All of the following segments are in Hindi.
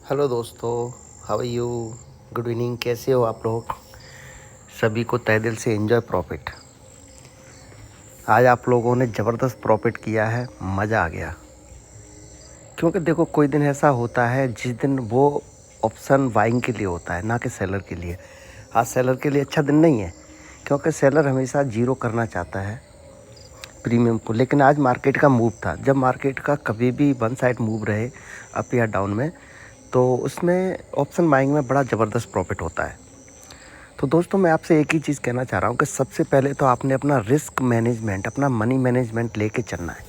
हेलो दोस्तों, how are you? Good evening. कैसे हो आप लोग? सभी को तहे दिल से एंजॉय प्रॉफिट। आज आप लोगों ने ज़बरदस्त प्रॉफिट किया है, मज़ा आ गया। क्योंकि देखो, कोई दिन ऐसा होता है जिस दिन वो ऑप्शन बाइंग के लिए होता है, ना कि सेलर के लिए। आज सेलर के लिए अच्छा दिन नहीं है, क्योंकि सेलर हमेशा जीरो करना चाहता है प्रीमियम को। लेकिन आज मार्केट का मूव था, जब मार्केट का कभी भी वन साइड मूव रहे अप या डाउन में, तो उसमें ऑप्शन बाइंग में बड़ा ज़बरदस्त प्रॉफिट होता है। तो दोस्तों, मैं आपसे एक ही चीज़ कहना चाह रहा हूँ कि सबसे पहले तो आपने अपना रिस्क मैनेजमेंट, अपना मनी मैनेजमेंट लेके चलना है।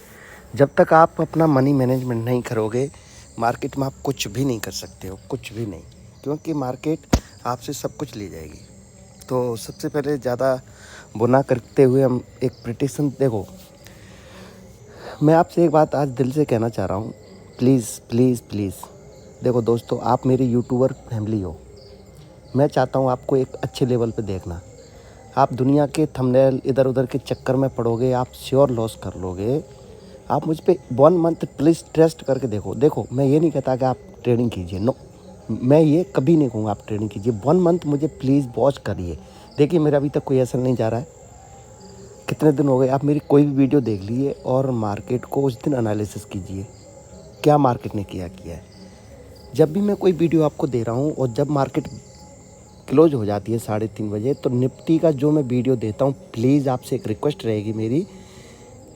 जब तक आप अपना मनी मैनेजमेंट नहीं करोगे, मार्केट में आप कुछ भी नहीं कर सकते हो, कुछ भी नहीं। क्योंकि मार्केट आपसे सब कुछ ले जाएगी। तो सबसे पहले ज़्यादा बुना करते हुए हम एक प्रिडिक्शन देखो। मैं आपसे एक बात आज दिल से कहना चाह रहा हूँ, प्लीज़ प्लीज़ प्लीज़। देखो दोस्तों, आप मेरी यूट्यूबर फैमिली हो। मैं चाहता हूँ आपको एक अच्छे लेवल पे देखना। आप दुनिया के थंबनेल इधर उधर के चक्कर में पड़ोगे, आप श्योर लॉस कर लोगे। आप मुझ पे 1 मंथ प्लीज़ ट्रस्ट करके देखो। देखो, मैं ये नहीं कहता कि आप ट्रेडिंग कीजिए, नो, मैं ये कभी नहीं कहूँगा आप ट्रेडिंग कीजिए। 1 मंथ मुझे प्लीज़ वॉच करिए। देखिए, मेरा अभी तक कोई असर नहीं जा रहा है। कितने दिन हो गए, आप मेरी कोई भी वीडियो देख लीजिए और मार्केट को उस दिन एनालिसिस कीजिए, क्या मार्केट ने किया है। जब भी मैं कोई वीडियो आपको दे रहा हूँ और जब मार्केट क्लोज हो जाती है 3:30 बजे, तो निफ्टी का जो मैं वीडियो देता हूँ, प्लीज़ आपसे एक रिक्वेस्ट रहेगी मेरी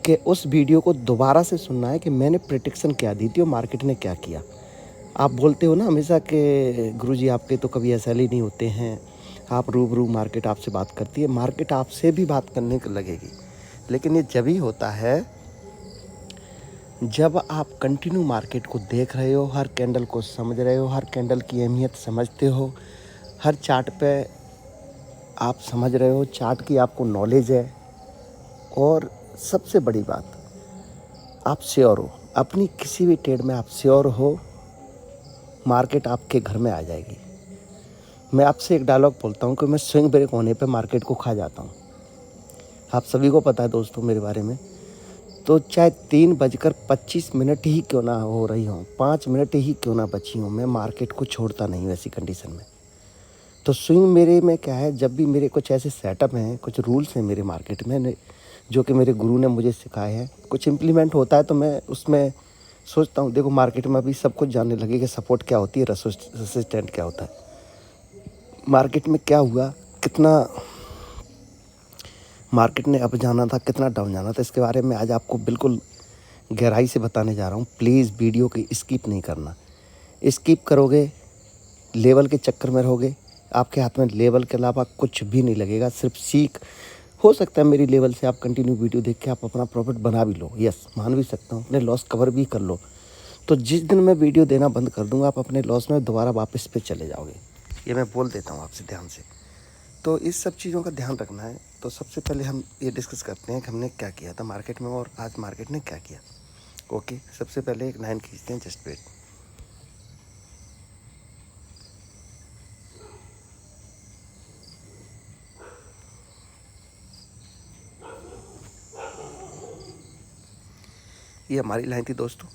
कि उस वीडियो को दोबारा से सुनना है कि मैंने प्रेडिक्शन क्या दी थी और मार्केट ने क्या किया। आप बोलते हो ना हमेशा कि गुरुजी आपके तो कभी ऐसा ही नहीं होते हैं, आप रूबरू मार्केट आपसे बात करती है। मार्केट आपसे भी बात करने लगेगी, लेकिन ये जब ही होता है जब आप कंटिन्यू मार्केट को देख रहे हो, हर कैंडल को समझ रहे हो, हर कैंडल की अहमियत समझते हो, हर चार्ट पे आप समझ रहे हो, चार्ट की आपको नॉलेज है। और सबसे बड़ी बात, आप श्योर हो अपनी किसी भी ट्रेड में, आप श्योर हो मार्केट आपके घर में आ जाएगी। मैं आपसे एक डायलॉग बोलता हूँ कि मैं स्विंग ब्रेक होने पे मार्केट को खा जाता हूँ। आप सभी को पता है दोस्तों मेरे बारे में। तो चाहे 3:25 ही क्यों ना हो रही हो, 5 मिनट ही क्यों ना बची हो, मैं मार्केट को छोड़ता नहीं हूँ ऐसी कंडीशन में। तो स्विंग मेरे में क्या है, जब भी मेरे कुछ ऐसे सेटअप हैं, कुछ रूल्स हैं मेरे मार्केट में जो कि मेरे गुरु ने मुझे सिखाए हैं, कुछ इम्प्लीमेंट होता है तो मैं उसमें सोचता हूँ। देखो, मार्केट में अभी सब कुछ जानने लगे कि सपोर्ट क्या होती है, रेसिस्टेंट क्या होता है, मार्केट में क्या हुआ, कितना मार्केट ने अप जाना था, कितना डाउन जाना था, इसके बारे में आज आपको बिल्कुल गहराई से बताने जा रहा हूँ। प्लीज़ वीडियो की स्किप नहीं करना। स्किप करोगे, लेवल के चक्कर में रहोगे, आपके हाथ में लेवल के अलावा कुछ भी नहीं लगेगा, सिर्फ सीख। हो सकता है मेरी लेवल से आप कंटिन्यू वीडियो देख के आप अपना प्रॉफिट बना भी लो, यस, मान भी सकता हूँ, अपने लॉस कवर भी कर लो। तो जिस दिन मैं वीडियो देना बंद कर दूंगा, आप अपने लॉस में दोबारा वापस पे चले जाओगे। ये मैं बोल देता हूँ आपसे ध्यान से। तो इस सब चीज़ों का ध्यान रखना है। तो सबसे पहले हम ये डिस्कस करते हैं कि हमने क्या किया था मार्केट में और आज मार्केट ने क्या किया। ओके, सबसे पहले एक 9 खींचते हैं, जस्ट वेट। ये हमारी लाइन थी दोस्तों,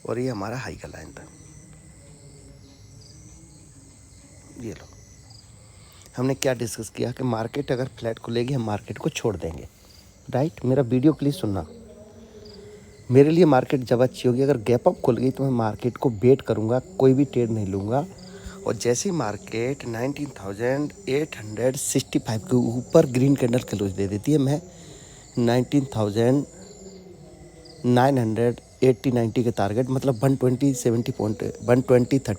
और ये हमारा हाई का लाइन था। ये लो, हमने क्या डिस्कस किया कि मार्केट अगर फ्लैट खुलेगी हम मार्केट को छोड़ देंगे, राइट। मेरा वीडियो प्लीज़ सुनना। मेरे लिए मार्केट जब अच्छी होगी, अगर गैप अप खुल गई तो मैं मार्केट को वेट करूँगा, कोई भी ट्रेड नहीं लूँगा। और जैसे ही मार्केट 19,865 के ऊपर ग्रीन कैंडल क्लोज दे देती है, मैं 19,980-90 के टारगेट, मतलब 120-70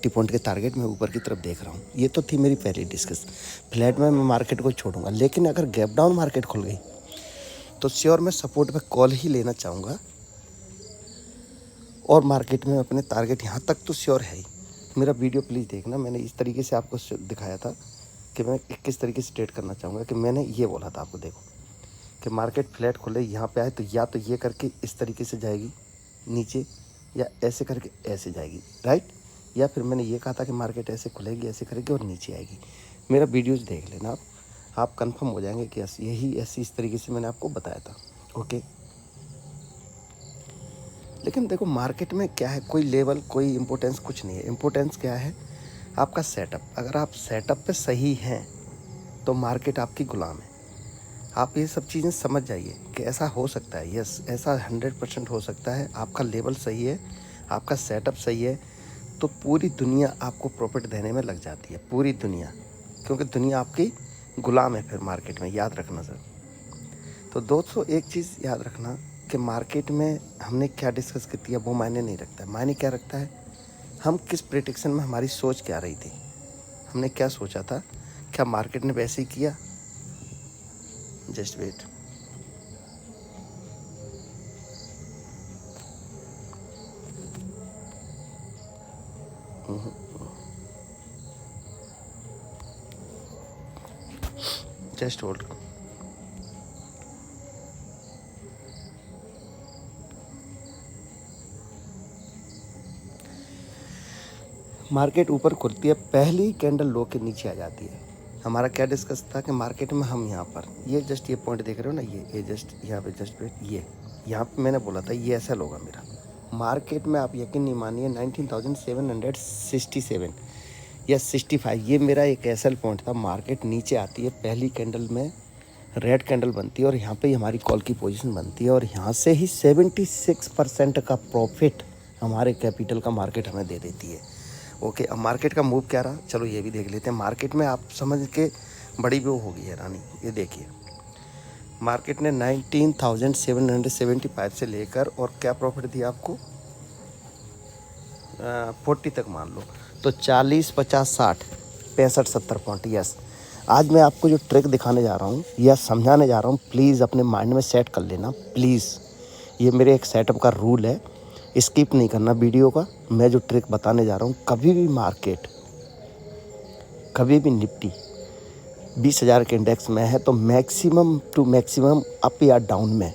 पॉइंट के टारगेट में ऊपर की तरफ देख रहा हूँ। ये तो थी मेरी पहली डिस्कस। फ्लैट में मैं मार्केट को छोड़ूंगा, लेकिन अगर गैप डाउन मार्केट खुल गई तो श्योर मैं सपोर्ट पे कॉल ही लेना चाहूँगा। और मार्केट में अपने टारगेट यहाँ तक तो श्योर है ही। मेरा वीडियो प्लीज़ देखना, मैंने इस तरीके से आपको दिखाया था कि मैं किस तरीके से ट्रेड करना चाहूँगा। कि मैंने ये बोला था आपको, देखो कि मार्केट फ्लैट खुले यहाँ पे आए तो या तो ये करके इस तरीके से जाएगी नीचे, या ऐसे करके ऐसे जाएगी, राइट। या फिर मैंने ये कहा था कि मार्केट ऐसे खुलेगी, ऐसे करेगी और नीचे आएगी। मेरा वीडियोस देख लेना, आप कंफर्म हो जाएंगे कि यही ऐसी इस तरीके से मैंने आपको बताया था। ओके, लेकिन देखो मार्केट में क्या है, कोई लेवल कोई इम्पोर्टेंस कुछ नहीं है। इम्पोर्टेंस क्या है, आपका सेटअप। अगर आप सेटअप पे सही हैं तो मार्केट आपकी गुलाम है। आप ये सब चीज़ें समझ जाइए कि ऐसा हो सकता है। यस, ऐसा 100% हो सकता है। आपका लेवल सही है, आपका सेटअप सही है, तो पूरी दुनिया आपको प्रॉफिट देने में लग जाती है, पूरी दुनिया। क्योंकि दुनिया आपकी गुलाम है फिर मार्केट में, याद रखना सर। तो दोस्तों एक चीज़ याद रखना कि मार्केट में हमने क्या डिस्कस की है वो मायने नहीं रखता है। मायने क्या रखता है, हम किस प्रेडिक्शन में, हमारी सोच क्या रही थी, हमने क्या सोचा था, क्या मार्केट ने वैसे ही किया। Just wait. Just hold. Market ऊपर खुलती है, पहली कैंडल लो के नीचे आ जाती है। हमारा क्या डिस्कस था कि मार्केट में हम यहाँ पर ये जस्ट ये पॉइंट देख रहे हो ना, ये जस्ट यहाँ पे जस्ट वेट, ये यहाँ पे मैंने बोला था ये ऐसा होगा मेरा। मार्केट में आप यकीन नहीं मानिए 19,767 या 65 ये मेरा एक ऐसा पॉइंट था। मार्केट नीचे आती है, पहली कैंडल में रेड कैंडल बनती है और यहाँ पे हमारी कॉल की पोजीशन बनती है और यहाँ से ही 76% का प्रॉफिट हमारे कैपिटल का मार्केट हमें दे देती है। ओके, अब मार्केट का मूव क्या रहा, चलो ये भी देख लेते हैं। मार्केट में आप समझ के बड़ी वो होगी हैरानी। ये देखिए मार्केट ने 19,775 से लेकर और क्या प्रॉफिट दिया आपको 40 तक मान लो, तो 40, 50, 60, 65, 70 पॉइंट। यस, आज मैं आपको जो ट्रिक दिखाने जा रहा हूँ या समझाने जा रहा हूँ, प्लीज़ अपने माइंड में सेट कर लेना प्लीज़। ये मेरे एक सेटअप का रूल है, स्किप नहीं करना वीडियो का। मैं जो ट्रिक बताने जा रहा हूँ, कभी भी मार्केट, कभी भी निफ्टी 20,000 के इंडेक्स में है तो मैक्सिमम टू मैक्सिमम अप या डाउन में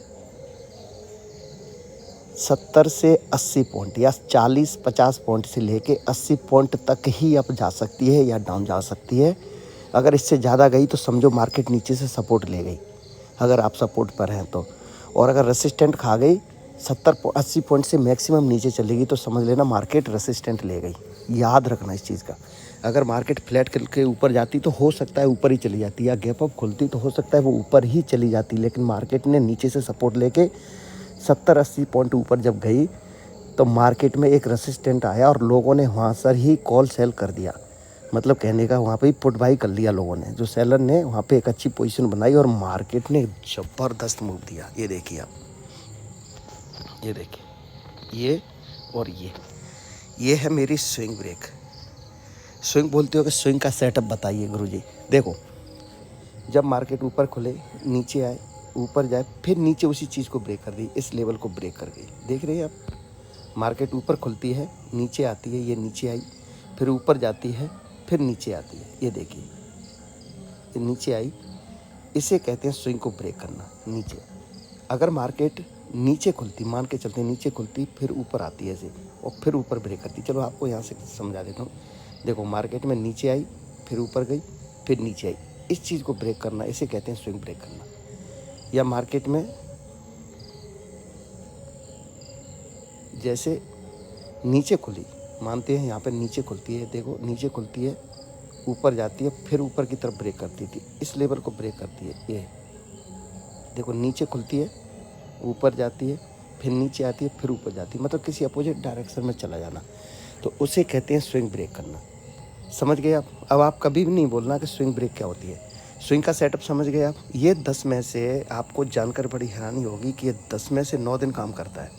70 से 80 पॉइंट या 40-50 पॉइंट से लेके 80 पॉइंट तक ही अप जा सकती है या डाउन जा सकती है। अगर इससे ज़्यादा गई तो समझो मार्केट नीचे से सपोर्ट ले गई, अगर आप सपोर्ट पर हैं तो। और अगर रेसिस्टेंट खा गई 70-80 पॉइंट से मैक्सिमम नीचे चलेगी तो समझ लेना मार्केट रेसिस्टेंट ले गई। याद रखना इस चीज़ का। अगर मार्केट फ्लैट के ऊपर जाती तो हो सकता है ऊपर ही चली जाती, या गैप अप खुलती तो हो सकता है वो ऊपर ही चली जाती, लेकिन मार्केट ने नीचे से सपोर्ट लेके 70-80 पॉइंट ऊपर जब गई तो मार्केट में एक रेसिस्टेंट आया और लोगों ने वहाँ से ही कॉल सेल कर दिया। मतलब कहने का वहाँ पे ही पुट बाई कर लिया लोगों ने, जो सेलर ने वहाँ पे एक अच्छी पोजीशन बनाई और मार्केट ने ज़बरदस्त मूव दिया। ये देखिए आप, ये देखिए, ये और ये है मेरी स्विंग ब्रेक। स्विंग बोलते हो कि स्विंग का सेटअप बताइए गुरुजी। देखो, जब मार्केट ऊपर खुले, नीचे आए, ऊपर जाए, फिर नीचे उसी चीज़ को ब्रेक कर दी, इस लेवल को ब्रेक कर गई। देख रहे हैं आप, मार्केट ऊपर खुलती है, नीचे आती है, ये नीचे आई, फिर ऊपर जाती है, फिर नीचे आती है। ये देखिए, ये नीचे आई, इसे कहते हैं स्विंग को ब्रेक करना नीचे। अगर मार्केट नीचे खुलती, मान के चलते नीचे खुलती, फिर ऊपर आती है ऐसे और फिर ऊपर ब्रेक करती। चलो आपको यहाँ से समझा देता हूँ। देखो, मार्केट में नीचे आई, फिर ऊपर गई, फिर नीचे आई, इस चीज़ को ब्रेक करना, इसे कहते हैं स्विंग ब्रेक करना। या मार्केट में जैसे नीचे खुली, मानते हैं यहाँ पे नीचे खुलती है, देखो नीचे खुलती है, ऊपर जाती है, फिर ऊपर की तरफ ब्रेक करती थी, इस लेवल को ब्रेक करती है। ये देखो, नीचे खुलती है, ऊपर जाती है, फिर नीचे आती है, फिर ऊपर जाती है, मतलब किसी अपोजिट डायरेक्शन में चला जाना, तो उसे कहते हैं स्विंग ब्रेक करना। समझ गए आप? अब आप कभी भी नहीं बोलना कि स्विंग ब्रेक क्या होती है। स्विंग का सेटअप समझ गए आप? ये 10 में से आपको जानकर बड़ी हैरानी होगी कि ये 10 में से 9 दिन काम करता है।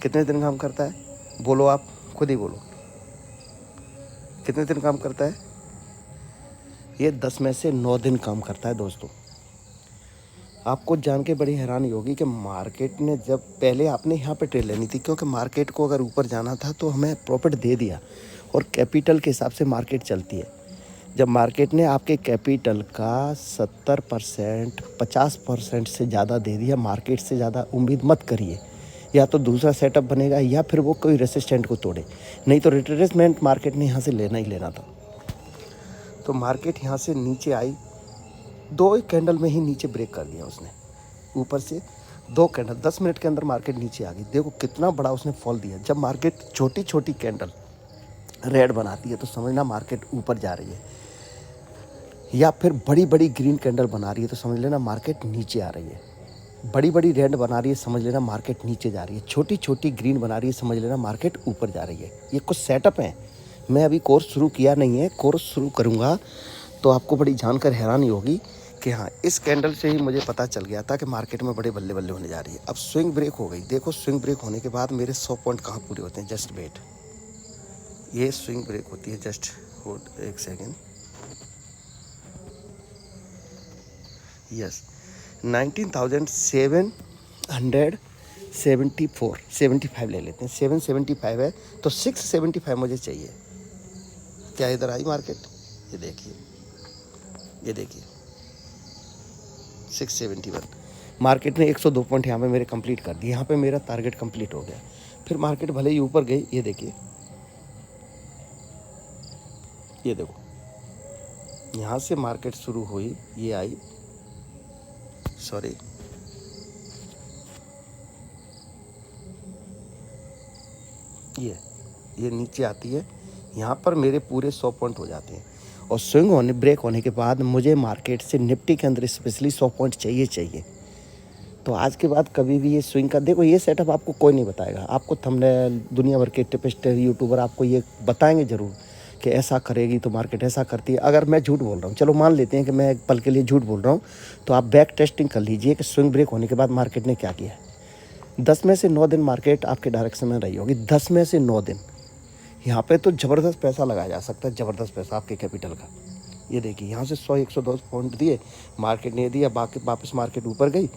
कितने दिन काम करता है बोलो, आप खुद ही बोलो, कितने दिन काम करता है? ये 10 में से 9 दिन काम करता है दोस्तों। आपको जान के बड़ी हैरानी होगी कि मार्केट ने जब पहले आपने यहाँ पे ट्रेड लेनी थी, क्योंकि मार्केट को अगर ऊपर जाना था तो हमें प्रॉफिट दे दिया और कैपिटल के हिसाब से मार्केट चलती है। जब मार्केट ने आपके कैपिटल का 70%, 50% से ज़्यादा दे दिया, मार्केट से ज़्यादा उम्मीद मत करिए। या तो दूसरा सेटअप बनेगा या फिर वो कोई रेसिस्टेंट को तोड़े, नहीं तो रिट्रेसमेंट मार्केट ने यहाँ से लेना ही लेना था। तो मार्केट यहाँ से नीचे आई, 2 कैंडल में ही नीचे ब्रेक कर दिया उसने ऊपर से, 2 कैंडल 10 मिनट के अंदर मार्केट नीचे आ गई। देखो कितना बड़ा उसने फॉल दिया। जब मार्केट छोटी छोटी कैंडल रेड बनाती है तो समझना मार्केट ऊपर जा रही है, या फिर बड़ी बड़ी ग्रीन कैंडल बना रही है तो समझ लेना मार्केट नीचे आ रही है। बड़ी बड़ी रेड बना रही है समझ लेना मार्केट नीचे जा रही है। छोटी छोटी ग्रीन बना रही है समझ लेना मार्केट ऊपर जा रही है। ये कुछ सेटअप है। मैं अभी कोर्स शुरू किया नहीं है, कोर्स शुरू करूँगा तो आपको बड़ी जानकर हैरानी होगी कि हाँ, इस कैंडल से ही मुझे पता चल गया था कि मार्केट में बड़े बल्ले बल्ले होने जा रही है। अब स्विंग ब्रेक हो गई। देखो स्विंग ब्रेक होने के बाद मेरे 100 पॉइंट कहाँ पूरे होते हैं। जस्ट वेट, ये स्विंग ब्रेक होती है। जस्ट होल्ड एक सेकेंड। यस, 19,774 ले लेते हैं। 775 है तो 675 मुझे चाहिए। क्या इधर आई मार्केट? ये देखिए, ये देखिए 671। मार्केट ने 102 पॉइंट यहाँ पे मेरे कंप्लीट कर दिए। यहाँ पे मेरा टारगेट कंप्लीट हो गया। फिर मार्केट भले ही ऊपर गई, ये देखिए, ये देखो यहाँ से मार्केट शुरू हुई, ये आई, सॉरी, ये नीचे आती है। यहाँ पर मेरे पूरे 100 पॉइंट हो जाते हैं। और स्विंग होने ब्रेक होने के बाद मुझे मार्केट से निफ्टी के अंदर स्पेशली 100 पॉइंट चाहिए। तो आज के बाद कभी भी ये स्विंग का, देखो ये सेटअप आपको कोई नहीं बताएगा। आपको थंबनेल, दुनिया भर के टिपिस्टर यूट्यूबर आपको ये बताएंगे ज़रूर कि ऐसा करेगी तो मार्केट ऐसा करती है। अगर मैं झूठ बोल रहा हूँ, चलो मान लेते हैं कि मैं एक पल के लिए झूठ बोल रहा हूँ, तो आप बैक टेस्टिंग कर लीजिए कि स्विंग ब्रेक होने के बाद मार्केट ने क्या किया है। 10 में से 9 दिन मार्केट आपके डायरेक्शन में रही होगी। 10 में से 9 दिन यहाँ पे तो ज़बरदस्त पैसा लगाया जा सकता है, ज़बरदस्त पैसा आपके कैपिटल का। ये देखिए यहाँ से 100-110 पॉइंट दिए, मार्केट ने दिया, बाकी वापस मार्केट ऊपर गई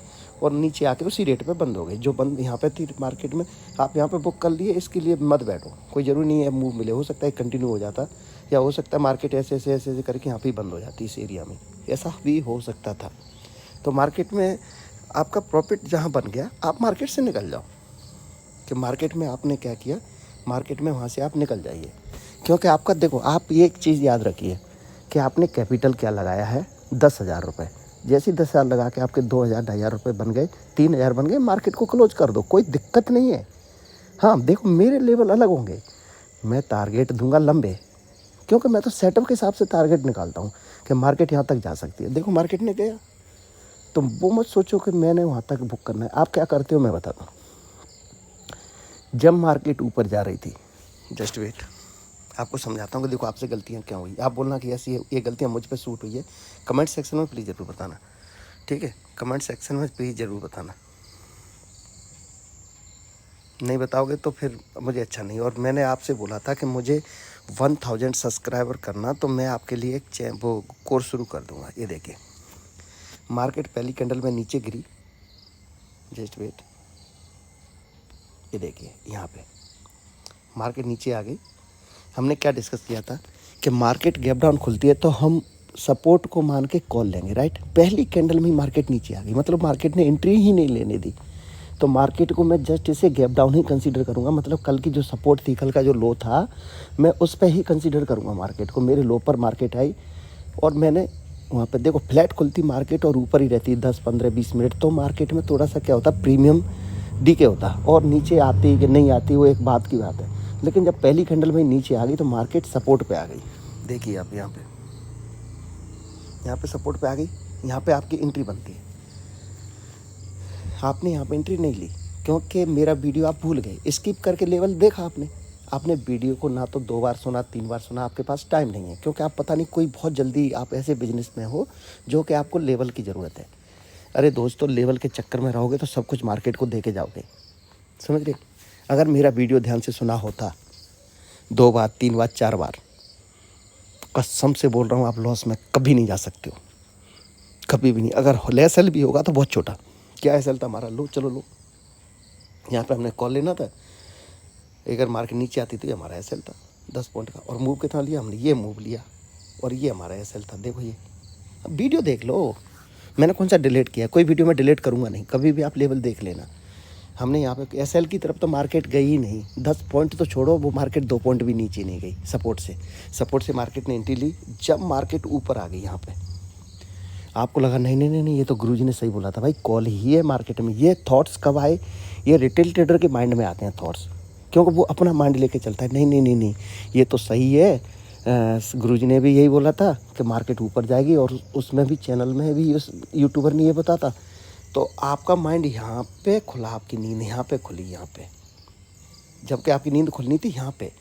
और नीचे आके उसी रेट पे बंद हो गई। जो बंद यहाँ पे थी मार्केट में, आप यहाँ पे बुक कर लिए, इसके लिए मत बैठो। कोई ज़रूरी नहीं है मूव मिले, हो सकता है कंटिन्यू हो जाता, या हो सकता है मार्केट ऐसे करके यहाँ पर बंद हो जाती इस एरिया में, ऐसा भी हो सकता था। तो मार्केट में आपका प्रॉफिट जहाँ बन गया, आप मार्केट से निकल जाओ। कि मार्केट में आपने क्या किया, मार्केट में वहाँ से आप निकल जाइए। क्योंकि आपका, देखो आप ये एक चीज़ याद रखिए कि आपने कैपिटल क्या लगाया है, 10,000 रुपये। जैसे ही 10,000 लगा के आपके 2,000-2,500 रुपये बन गए, 3,000 बन गए, मार्केट को क्लोज कर दो, कोई दिक्कत नहीं है। हाँ देखो मेरे लेवल अलग होंगे, मैं टारगेट दूंगा लंबे, क्योंकि मैं तो सेटअप के हिसाब से टारगेट निकालता हूँ कि मार्केट यहाँ तक जा सकती है। देखो मार्केट ने गया, तो वो मत सोचो कि मैंने वहाँ तक बुक करना है। आप क्या करते हो मैं बताता हूँ। जब मार्केट ऊपर जा रही थी, जस्ट वेट, आपको समझाता हूँ कि देखो आपसे गलतियाँ क्या हुई। आप बोलना कि ऐसी ये गलतियाँ मुझ पे सूट हुई है, कमेंट सेक्शन में प्लीज़ ज़रूर बताना, ठीक है? कमेंट सेक्शन में प्लीज़ ज़रूर बताना। नहीं बताओगे तो फिर मुझे अच्छा नहीं। और मैंने आपसे बोला था कि मुझे 1000 सब्सक्राइबर करना, तो मैं आपके लिए एक वो कोर्स शुरू कर दूँगा। ये देखिए मार्केट पहली कैंडल में नीचे गिरी, जस्ट वेट, ये देखिए यहाँ पे मार्केट नीचे आ गई। हमने क्या डिस्कस किया था कि मार्केट गैप डाउन खुलती है तो हम सपोर्ट को मान के कॉल लेंगे, राइट? पहली कैंडल में ही मार्केट नीचे आ गई, मतलब मार्केट ने एंट्री ही नहीं लेने दी, तो मार्केट को मैं जस्ट इसे गैप डाउन ही कंसीडर करूँगा। मतलब कल की जो सपोर्ट थी, कल का जो लो था, मैं उस पर ही कंसीडर करूँगा मार्केट को। मेरे लो पर मार्केट आई और मैंने वहाँ पर, देखो फ्लैट खुलती मार्केट और ऊपर ही रहती 10, 15, 20 मिनट, तो मार्केट में थोड़ा सा क्या होता, प्रीमियम डीके होता, और नीचे आती कि नहीं आती वो एक बात की बात है। लेकिन जब पहली कैंडल में नीचे आ गई तो मार्केट सपोर्ट पे आ गई। देखिए आप यहाँ पे सपोर्ट पे आ गई। यहाँ पे आपकी एंट्री बनती है, आपने यहाँ पे एंट्री नहीं ली क्योंकि मेरा वीडियो आप भूल गए, स्किप करके लेवल देखा आपने वीडियो को ना तो 2 बार सुना, 3 बार सुना, आपके पास टाइम नहीं है, क्योंकि आप पता नहीं कोई बहुत जल्दी आप ऐसे बिजनेस में हो जो कि आपको लेवल की ज़रूरत है। अरे दोस्तों, लेवल के चक्कर में रहोगे तो सब कुछ मार्केट को दे के जाओगे, समझ रहे? अगर मेरा वीडियो ध्यान से सुना होता 2 बार, 3 बार, 4 बार, कसम से बोल रहा हूँ आप लॉस में कभी नहीं जा सकते हो, कभी भी नहीं। अगर एसएल भी होगा तो बहुत छोटा। क्या एसएल था हमारा? लो, चलो लो, यहाँ पे हमने कॉल लेना था, अगर मार्केट नीचे आती तो ये हमारा एसएल था 10 पॉइंट का। और मूव कितना लिया हमने? ये मूव लिया और ये हमारा एसएल था। देखो ये, अब वीडियो देख लो, मैंने कौन सा डिलीट किया? कोई वीडियो मैं डिलीट करूँगा नहीं, कभी भी आप लेवल देख लेना। हमने यहाँ पे एसएल की तरफ तो मार्केट गई ही नहीं, 10 पॉइंट तो छोड़ो, वो मार्केट 2 पॉइंट भी नीचे नहीं गई। सपोर्ट से मार्केट ने एंट्री ली जब मार्केट ऊपर आ गई। यहाँ पे आपको लगा नहीं नहीं नहीं नहीं, ये तो गुरुजी ने सही बोला था भाई, कॉल ही है मार्केट में। ये थॉट्स कब आए? ये रिटेल ट्रेडर के माइंड में आते हैं थॉट्स, क्योंकि वो अपना माइंड लेके चलता है। नहीं नहीं नहीं नहीं, ये तो सही है, गुरुजी ने भी यही बोला था कि मार्केट ऊपर जाएगी, और उसमें भी चैनल में भी उस यूट्यूबर ने ये बताता। तो आपका माइंड यहाँ पे खुला, आपकी नींद यहाँ पे खुली, यहाँ पे, जबकि आपकी नींद खुलनी थी यहाँ पे।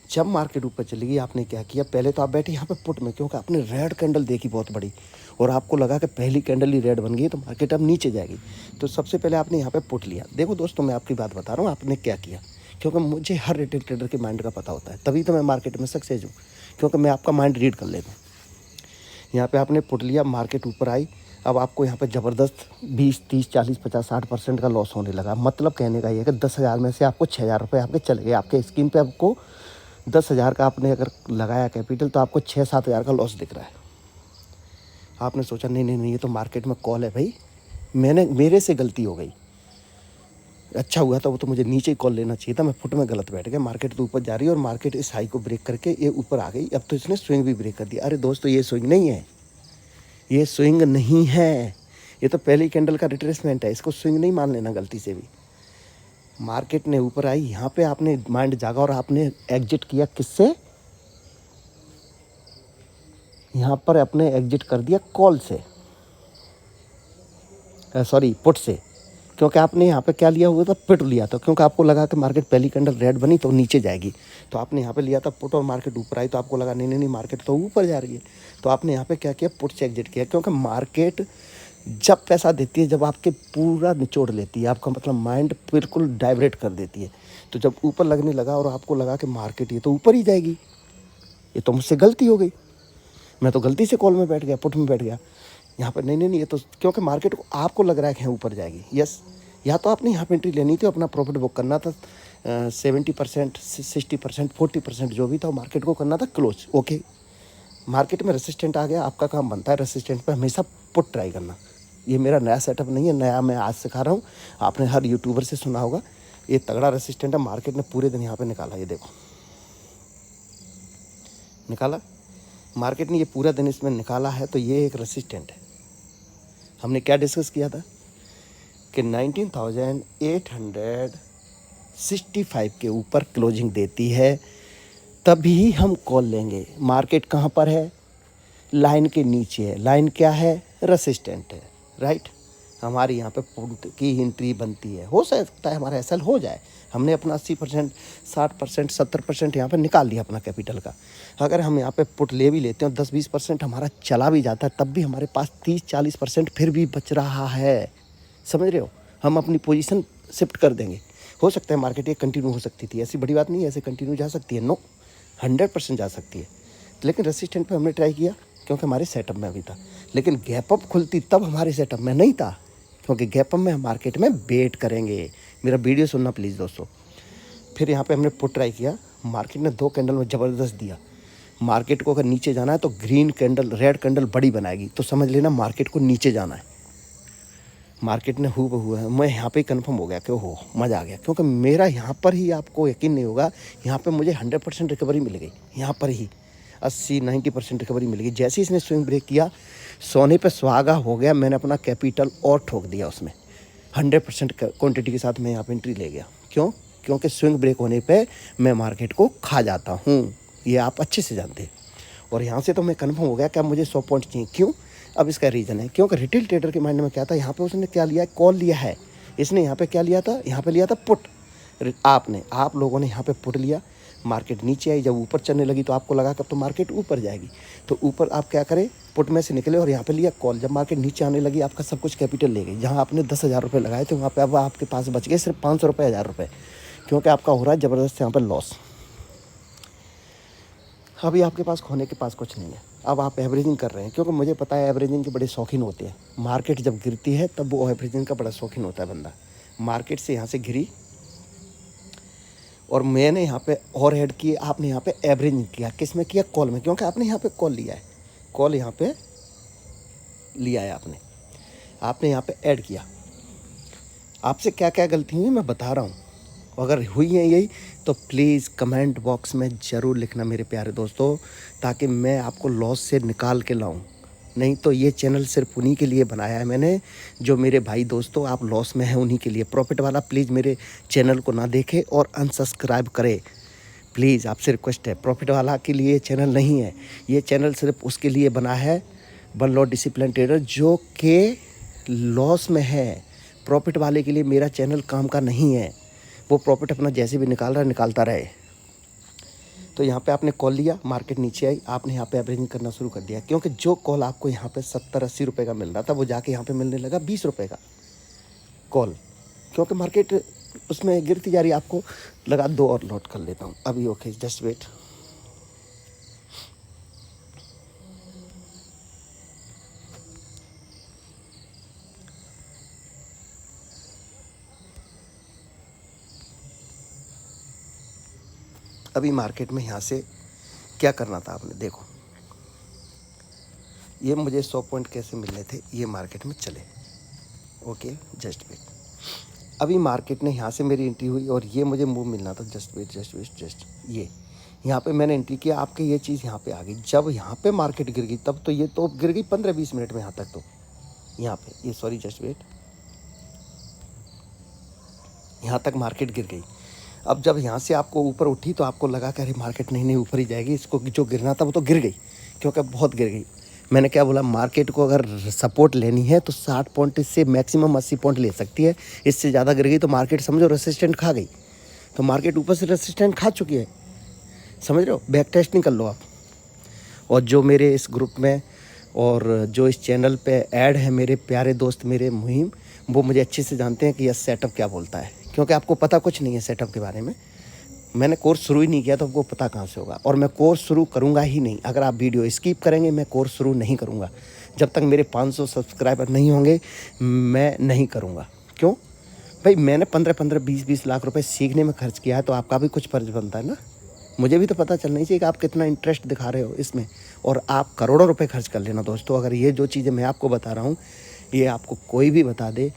जब मार्केट ऊपर चली गई, आपने क्या किया? पहले तो आप बैठे यहाँ पे पुट में, क्योंकि आपने रेड कैंडल देखी बहुत बड़ी, और आपको लगा कि पहली कैंडल ही रेड बन गई तो मार्केट अब नीचे जाएगी। तो सबसे पहले आपने यहाँ पे पुट लिया। देखो दोस्तों, मैं आपकी बात बता रहा हूँ आपने क्या किया, क्योंकि मुझे हर रिटेल ट्रेडर के माइंड का पता होता है, तभी तो मैं मार्केट में सक्सेस हूँ, क्योंकि मैं आपका माइंड रीड कर लेता हूँ। यहाँ पे आपने पुट लिया, मार्केट ऊपर आई, अब आपको यहाँ पे ज़बरदस्त 20, 30, 40, 50, 60% का लॉस होने लगा। मतलब कहने का ये है कि 10,000 में से आपको 6,000 रुपये आपके चले गए। आपके स्कीम पे आपको 10,000 का आपने अगर लगाया कैपिटल, तो आपको 6-7 हज़ार का लॉस दिख रहा है। आपने सोचा नहीं नहीं नहीं, ये तो मार्केट में कॉल है भाई, मेरे से गलती हो गई। अच्छा हुआ था वो, तो मुझे नीचे ही कॉल लेना चाहिए था, मैं फुट में गलत बैठ गया। मार्केट तो ऊपर जा रही है, और मार्केट इस हाई को ब्रेक करके ये ऊपर आ गई। अब तो इसने स्विंग भी ब्रेक कर दिया। अरे दोस्तों, ये स्विंग नहीं है, ये स्विंग नहीं है, ये तो पहली कैंडल का रिट्रेसमेंट है। इसको स्विंग नहीं मान लेना गलती से भी। मार्केट ने ऊपर आई, यहाँ पे आपने माइंड जागा और आपने एग्जिट किया। किससे? यहाँ पर आपने एग्जिट कर दिया कॉल से, सॉरी पुट से, क्योंकि आपने यहाँ पे क्या लिया हुआ था? पुट लिया था, क्योंकि आपको लगा कि मार्केट पहली कैंडल रेड बनी तो नीचे जाएगी, तो आपने यहाँ पे लिया था पुट, और मार्केट ऊपर आई तो आपको लगा नहीं नहीं नहीं, मार्केट तो ऊपर जा रही है, तो आपने यहाँ पे क्या किया? पुट से एग्जिट किया। क्योंकि मार्केट जब पैसा देती है, जब आपके पूरा निचोड़ लेती है, आपका मतलब माइंड बिल्कुल डाइवर्ट कर देती है। तो जब ऊपर लगने लगा और आपको लगा कि मार्केट ये तो ऊपर ही जाएगी, ये तो मुझसे गलती हो गई, मैं तो गलती से कॉल में बैठ गया, पुट में बैठ गया। यहाँ पर नहीं नहीं नहीं, ये तो क्योंकि मार्केट को आपको लग रहा है कि यहाँ ऊपर जाएगी, यस, या तो आपने यहाँ पे एंट्री लेनी थी, अपना प्रॉफिट बुक करना था 70%, 60%, 40% जो भी था, मार्केट को करना था क्लोज। ओके, मार्केट में रेसिस्टेंट आ गया, आपका काम बनता है रेसिस्टेंट पे हमेशा पुट ट्राई करना। ये मेरा नया सेटअप नहीं है, नया मैं आज सिखा रहा हूँ, आपने हर यूट्यूबर से सुना होगा। ये तगड़ा रेसिस्टेंट है, मार्केट ने पूरे दिन यहाँ पे निकाला, ये देखो निकाला, मार्केट ने ये पूरा दिन इसमें निकाला है, तो ये एक रेसिस्टेंट है। हमने क्या डिस्कस किया था कि 19,865 के ऊपर क्लोजिंग देती है तभी हम कॉल लेंगे। मार्केट कहाँ पर है? लाइन के नीचे है। लाइन क्या है? रेसिस्टेंट है, राइट। हमारी यहाँ पे पुट की एंट्री बनती है, हो सकता है हमारा एसएल हो जाए। हमने अपना 80%, 60%, 70% यहाँ पे निकाल लिया अपना कैपिटल का। अगर हम यहाँ पे पुट ले भी लेते हैं और 10-20% हमारा चला भी जाता है, तब भी हमारे पास 30-40% फिर भी बच रहा है। समझ रहे हो? हम अपनी पोजीशन शिफ्ट कर देंगे। हो सकता है मार्केट ये कंटिन्यू हो सकती थी, ऐसी बड़ी बात नहीं है, ऐसे कंटिन्यू जा सकती है, नो 100% जा सकती है। लेकिन रेसिस्टेंट पे हमने ट्राई किया, क्योंकि हमारे सेटअप में अभी था। लेकिन गैप अप खुलती तब हमारे सेटअप में नहीं था, क्योंकि गैप अप में हम मार्केट में वेट करेंगे। मेरा वीडियो सुनना प्लीज़ दोस्तों। फिर यहाँ पे हमने पुट ट्राई किया, मार्केट ने 2 कैंडल में ज़बरदस्त दिया। मार्केट को अगर नीचे जाना है तो ग्रीन कैंडल, रेड कैंडल बड़ी बनाएगी, तो समझ लेना मार्केट को नीचे जाना है। मार्केट ने हुआ है, मैं यहाँ पे कंफर्म हो गया कि हो मज़ा आ गया, क्योंकि मेरा यहाँ पर ही, आपको यकीन नहीं होगा, यहाँ पे मुझे 100% रिकवरी मिल गई। यहाँ पर ही 80-90% रिकवरी मिल गई। जैसे ही इसने स्विंग ब्रेक किया, सोने पे सुहागा हो गया। मैंने अपना कैपिटल और ठोक दिया उसमें, 100% क्वांटिटी के साथ मैं यहाँ पे एंट्री ले गया। क्यों? क्योंकि स्विंग ब्रेक होने पे मैं मार्केट को खा जाता हूँ, ये आप अच्छे से जानते हैं। और यहाँ से तो मैं कन्फर्म हो गया कि अब मुझे 100 पॉइंट चाहिए। क्यों? अब इसका रीज़न है, क्योंकि रिटेल ट्रेडर के माइंड में क्या था, यहाँ पे उसने क्या लिया है? कॉल लिया है। इसने यहाँ पे क्या लिया था? यहाँ पे लिया था पुट। आप लोगों ने यहाँ पे पुट लिया, मार्केट नीचे आई, जब ऊपर चलने लगी तो आपको लगा कि अब तो मार्केट ऊपर जाएगी, तो ऊपर आप क्या करें? पुट में से निकले और यहाँ पे लिया कॉल। जब मार्केट नीचे आने लगी, आपका सब कुछ कैपिटल ले गई। जहाँ आपने 10,000 रुपये लगाए थे, वहाँ पे अब आपके पास बच गए सिर्फ 500 रुपये, 1,000 रुपये, क्योंकि आपका हो रहा है ज़बरदस्त यहाँ पर लॉस। अभी आपके पास खोने के पास कुछ नहीं है, अब आप एवरेजिंग कर रहे हैं, क्योंकि मुझे पता है एवरेजिंग के बड़े शौकीन होते हैं। मार्केट जब गिरती है तब वो एवरेजिंग का बड़ा शौकीन होता है बंदा। मार्केट से यहाँ से गिरी और मैंने यहाँ पे और ऐड किए, आपने यहाँ पे एवरेजिंग किया। किस में किया? कॉल में, क्योंकि आपने यहाँ पे कॉल लिया है, कॉल यहाँ पे लिया है आपने यहाँ पे ऐड किया। आपसे क्या क्या गलती हुई मैं बता रहा हूँ, अगर हुई है यही तो प्लीज़ कमेंट बॉक्स में ज़रूर लिखना मेरे प्यारे दोस्तों, ताकि मैं आपको लॉस से निकाल के लाऊं। नहीं तो ये चैनल सिर्फ उन्हीं के लिए बनाया है मैंने, जो मेरे भाई दोस्तों आप लॉस में हैं उन्हीं के लिए। प्रॉफिट वाला प्लीज़ मेरे चैनल को ना देखे और अनसब्सक्राइब करे प्लीज़, आपसे रिक्वेस्ट है। प्रॉफिट वाला के लिए चैनल नहीं है, ये चैनल सिर्फ उसके लिए बना है, वन लॉट डिसिप्लिन ट्रेडर जो कि लॉस में है। प्रॉफिट वाले के लिए मेरा चैनल काम का नहीं है, वो प्रॉफिट अपना जैसे भी निकाल रहा है निकालता रहे। तो यहाँ पे आपने कॉल लिया, मार्केट नीचे आई, आपने यहाँ पे एवरेजिंग करना शुरू कर दिया, क्योंकि जो कॉल आपको यहाँ पे 70-80 रुपये का मिल रहा था वो जाके यहाँ पे मिलने लगा 20 रुपये का कॉल, क्योंकि मार्केट उसमें गिरती जा रही है। आपको लगा 2 और लॉट कर लेता हूँ अभी। Okay, just wait. अभी मार्केट में यहाँ से क्या करना था आपने, देखो ये मुझे 100 पॉइंट कैसे मिलने थे, ये मार्केट में चले। Okay, just wait. अभी मार्केट ने यहाँ से मेरी एंट्री हुई और ये मुझे मूव मिलना था। Just wait just wait just, ये यहाँ पे मैंने एंट्री किया, आपके ये चीज़ यहाँ पे आ गई। जब यहाँ पे मार्केट गिर गई तब तो ये तो गिर गई 15-20 मिनट में यहाँ तक। तो यहाँ पे ये सॉरी जस्ट वेट, यहाँ तक मार्केट गिर गई। अब जब यहाँ से आपको ऊपर उठी तो आपको लगा कि अरे मार्केट नहीं ऊपर ही जाएगी, इसको जो गिरना था वो तो गिर गई, क्योंकि बहुत गिर गई। मैंने क्या बोला, मार्केट को अगर सपोर्ट लेनी है तो 60 पॉइंट से मैक्सिमम 80 पॉइंट ले सकती है। इससे ज़्यादा गिर गई तो मार्केट समझो रेसिस्टेंट खा गई। तो मार्केट ऊपर से रेसिस्टेंट खा चुकी है, समझ रहे हो। बैक टेस्टिंग कर लो आप। और जो मेरे इस ग्रुप में और जो इस चैनल पे ऐड है मेरे प्यारे दोस्त मेरे मुहिम, वो मुझे अच्छे से जानते हैं कि यह सेटअप क्या बोलता है, क्योंकि आपको पता कुछ नहीं है सेटअप के बारे में। मैंने कोर्स शुरू ही नहीं किया तो आपको पता कहाँ से होगा, और मैं कोर्स शुरू करूँगा ही नहीं। अगर आप वीडियो स्किप करेंगे मैं कोर्स शुरू नहीं करूँगा। जब तक मेरे 500 सब्सक्राइबर नहीं होंगे मैं नहीं करूँगा। क्यों भाई, मैंने 15-15, 20-20 लाख रुपए सीखने में खर्च किया है, तो आपका भी कुछ फर्ज बनता है ना। मुझे भी तो पता चलना चाहिए कि आप कितना इंटरेस्ट दिखा रहे हो इसमें। और आप करोड़ों रुपए खर्च कर लेना दोस्तों, अगर ये जो चीज़ें मैं आपको बता रहा हूँ ये आपको कोई भी बता दे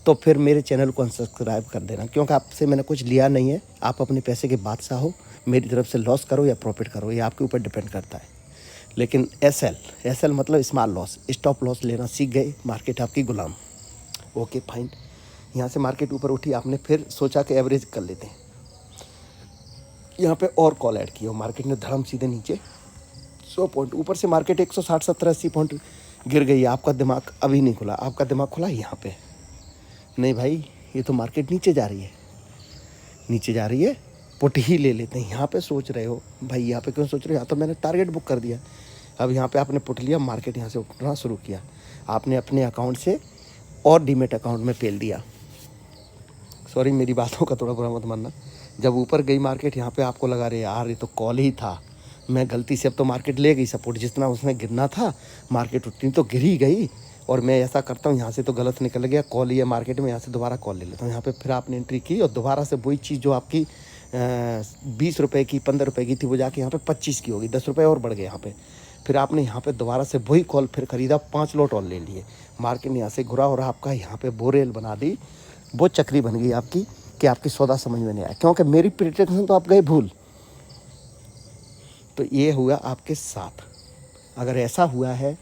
तो फिर मेरे चैनल को अनसब्सक्राइब कर देना, क्योंकि आपसे मैंने कुछ लिया नहीं है। आप अपने पैसे के बादशाह हो, मेरी तरफ से लॉस करो या प्रॉफिट करो, ये आपके ऊपर डिपेंड करता है। लेकिन एसएल मतलब स्मॉल लॉस, स्टॉप लॉस लेना सीख गए, मार्केट आपकी गुलाम। ओके फाइन, यहाँ से मार्केट ऊपर उठी, आपने फिर सोचा कि एवरेज कर लेते हैं। यहाँ पे और कॉल ऐड किया, मार्केट ने धड़म सीधे नीचे 100 पॉइंट ऊपर से मार्केट 160, 70, 80 पॉइंट गिर गई। आपका दिमाग अभी नहीं खुला, आपका दिमाग खुला यहाँ पे। नहीं भाई, ये तो मार्केट नीचे जा रही है, नीचे जा रही है, पुट ही ले लेते हैं। यहाँ पे सोच रहे हो भाई, यहाँ पे क्यों सोच रहे हो, यहाँ तो मैंने टारगेट बुक कर दिया। अब यहाँ पे आपने पुट लिया, मार्केट यहाँ से उठना शुरू किया, आपने अपने अकाउंट से और डीमेट अकाउंट में पेल दिया। सॉरी मेरी बातों का थोड़ा बुरा मत मानना। जब ऊपर गई मार्केट, यहाँ पे आपको लगा रहे यार ये तो कॉल ही था, मैं गलती से, अब तो मार्केट ले गई सपोर्ट, जितना उसमें गिरना था मार्केट उतनी तो गिर ही गई। और मैं ऐसा करता हूँ, यहाँ से तो गलत निकल गया, कॉल ही है मार्केट में, यहाँ से दोबारा कॉल ले लेता हूँ। यहाँ पे फिर आपने एंट्री की और दोबारा से वही चीज़ जो आपकी 20 रुपये की 15 रुपये की थी वो जाके यहाँ पे 25 की होगी, 10 रुपये और बढ़ गए यहाँ पे। फिर आपने यहाँ पे दोबारा से वही कॉल फिर ख़रीदा, 5 लॉट और ले लिए। मार्केट ने यहाँ से घुरा और आपका यहाँ पे बोरेल बना दी, वो चक्री बन गई आपकी कि आपकी सौदा समझ में नहीं आया, क्योंकि मेरी प्रिडिक्शन तो आप गए भूल। तो ये हुआ आपके साथ। अगर ऐसा हुआ है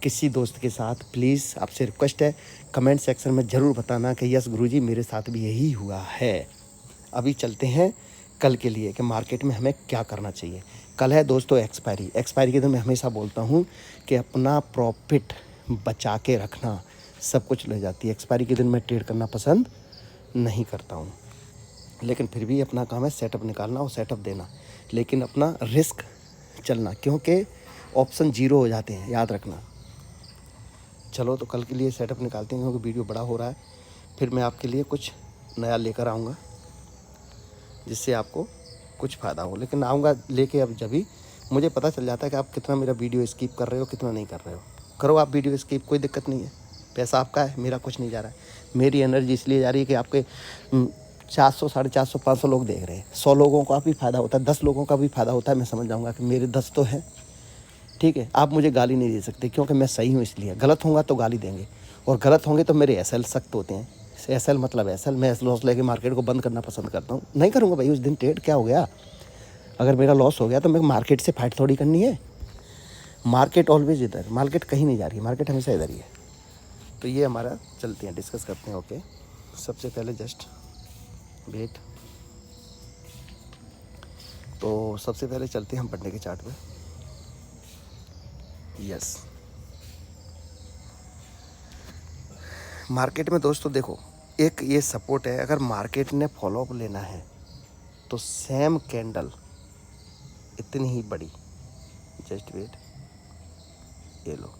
किसी दोस्त के साथ, प्लीज़ आपसे रिक्वेस्ट है कमेंट सेक्शन में ज़रूर बताना कि यस गुरुजी मेरे साथ भी यही हुआ है। अभी चलते हैं कल के लिए कि मार्केट में हमें क्या करना चाहिए। कल है दोस्तों एक्सपायरी के दिन मैं हमेशा बोलता हूँ कि अपना प्रॉफिट बचा के रखना सब कुछ ले जाती है। एक्सपायरी के दिन मैं ट्रेड करना पसंद नहीं करता हूँ, लेकिन फिर भी अपना काम है सेटअप निकालना और सेटअप देना, लेकिन अपना रिस्क चलना, क्योंकि ऑप्शन 0 हो जाते हैं, याद रखना। चलो तो कल के लिए सेटअप निकालते हैं, क्योंकि वीडियो बड़ा हो रहा है। फिर मैं आपके लिए कुछ नया लेकर आऊँगा जिससे आपको कुछ फ़ायदा हो, लेकिन आऊँगा लेके अब जब भी मुझे पता चल जाता है कि आप कितना मेरा वीडियो स्किप कर रहे हो, कितना नहीं कर रहे हो। करो आप वीडियो स्किप, कोई दिक्कत नहीं है, पैसा आपका है, मेरा कुछ नहीं जा रहा है। मेरी एनर्जी इसलिए जा रही है कि आपके 400, 450, 500 लोग देख रहे हैं। 100 लोगों का भी फ़ायदा होता है, 10 लोगों का भी फ़ायदा होता है। मैं समझ जाऊँगा कि मेरे 10 तो हैं, ठीक है। आप मुझे गाली नहीं दे सकते, क्योंकि मैं सही हूँ इसलिए। गलत होऊंगा तो गाली देंगे, और गलत होंगे तो मेरे एसएल सख्त होते हैं। एसएल मतलब एसएल, मैं लॉस लेके मार्केट को बंद करना पसंद करता हूँ। नहीं करूँगा भाई उस दिन ट्रेड, क्या हो गया, अगर मेरा लॉस हो गया तो मैं मार्केट से फाइट थोड़ी करनी है। मार्केट ऑलवेज इधर, मार्केट कहीं नहीं जा रही है, मार्केट हमेशा इधर ही है। तो ये हमारा चलते हैं, डिस्कस करते हैं। ओके, सबसे पहले जस्ट वेट। तो सबसे पहले चलते हैं हम पढ़ने के चार्ट पे। यस, मार्केट में दोस्तों देखो, एक ये सपोर्ट है। अगर मार्केट ने फॉलो अप लेना है तो सेम कैंडल इतनी ही बड़ी, जस्ट वेट, ये लो,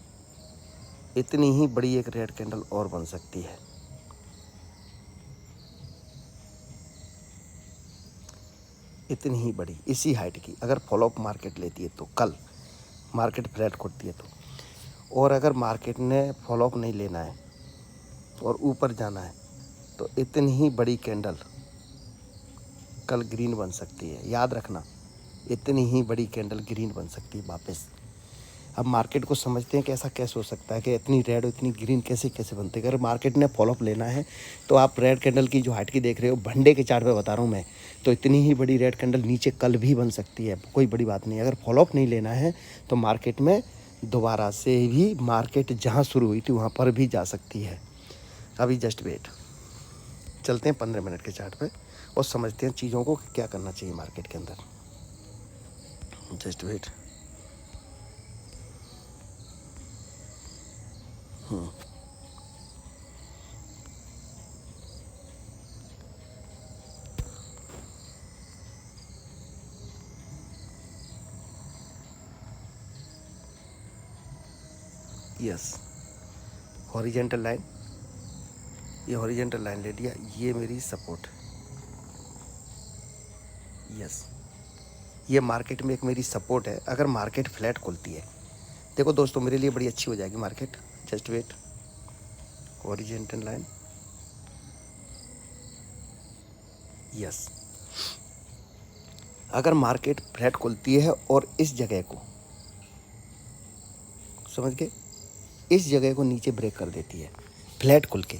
इतनी ही बड़ी एक रेड कैंडल और बन सकती है। इतनी ही बड़ी, इसी हाइट की, अगर फॉलो अप मार्केट लेती है तो, कल मार्केट फ्लैट खोलती है तो। और अगर मार्केट ने फॉलो अप नहीं लेना है और ऊपर जाना है तो इतनी ही बड़ी कैंडल कल ग्रीन बन सकती है। याद रखना, इतनी ही बड़ी कैंडल ग्रीन बन सकती है वापस। अब मार्केट को समझते हैं कि ऐसा कैसे हो सकता है कि इतनी रेड और इतनी ग्रीन कैसे कैसे बनते हैं। अगर मार्केट ने फॉलोअप लेना है तो आप रेड कैंडल की जो हाइट की देख रहे हो, भंडे के चार्ट पे बता रहा हूँ मैं, तो इतनी ही बड़ी रेड कैंडल नीचे कल भी बन सकती है, कोई बड़ी बात नहीं। अगर फॉलोअप नहीं लेना है तो मार्केट में दोबारा से भी मार्केट जहाँ शुरू हुई थी वहाँ पर भी जा सकती है। अभी जस्ट वेट, चलते हैं 15 मिनट के चार्ट पे और समझते हैं चीज़ों को क्या करना चाहिए मार्केट के अंदर। Just wait. Yes, horizontal line, ये हॉरिजेंटल लाइन ले लिया, ये मेरी सपोर्ट। यस, ये मार्केट में एक मेरी सपोर्ट है। अगर मार्केट फ्लैट खुलती है, देखो दोस्तों, मेरे लिए बड़ी अच्छी हो जाएगी market. Just wait, horizontal line. Yes, अगर मार्केट फ्लैट खुलती है और इस जगह को, समझ गए, इस जगह को नीचे ब्रेक कर देती है फ्लैट खुल के,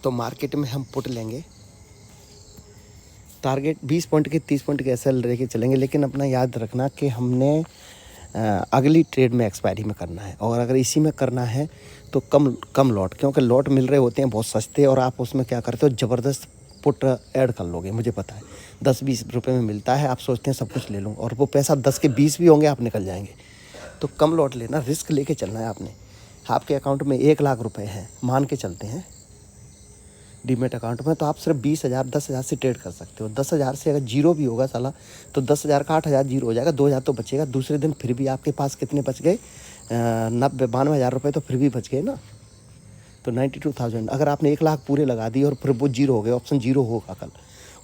तो मार्केट में हम पुट लेंगे। टारगेट 20 पॉइंट के 30 पॉइंट के ऐसे लेके चलेंगे, लेकिन अपना याद रखना कि हमने अगली ट्रेड में एक्सपायरी में करना है। और अगर इसी में करना है तो कम लॉट, क्योंकि लॉट मिल रहे होते हैं बहुत सस्ते, और आप उसमें क्या करते हो, ज़बरदस्त पुट ऐड कर लोगे। मुझे पता है 10-20 रुपये में मिलता है, आप सोचते हैं सब कुछ ले लूँ, और वो पैसा 10 के 20 भी होंगे, आप निकल जाएंगे। तो कम लॉट लेना, रिस्क लेके चलना है आपने। आपके अकाउंट में 1 लाख रुपए हैं, मान के चलते हैं डीमेट अकाउंट में, तो आप सिर्फ 20,000 10,000 से ट्रेड कर सकते हो। 10,000 से अगर जीरो भी होगा साला, तो 10,000 का 8,000 जीरो हो जाएगा, 2,000 तो बचेगा। दूसरे दिन फिर भी आपके पास कितने बच गए, 92,000 रुपये तो फिर भी बच गए ना। तो 92,000, अगर आपने 1 लाख पूरे लगा दिए और फिर वो जीरो हो गए, ऑप्शन जीरो होगा कल,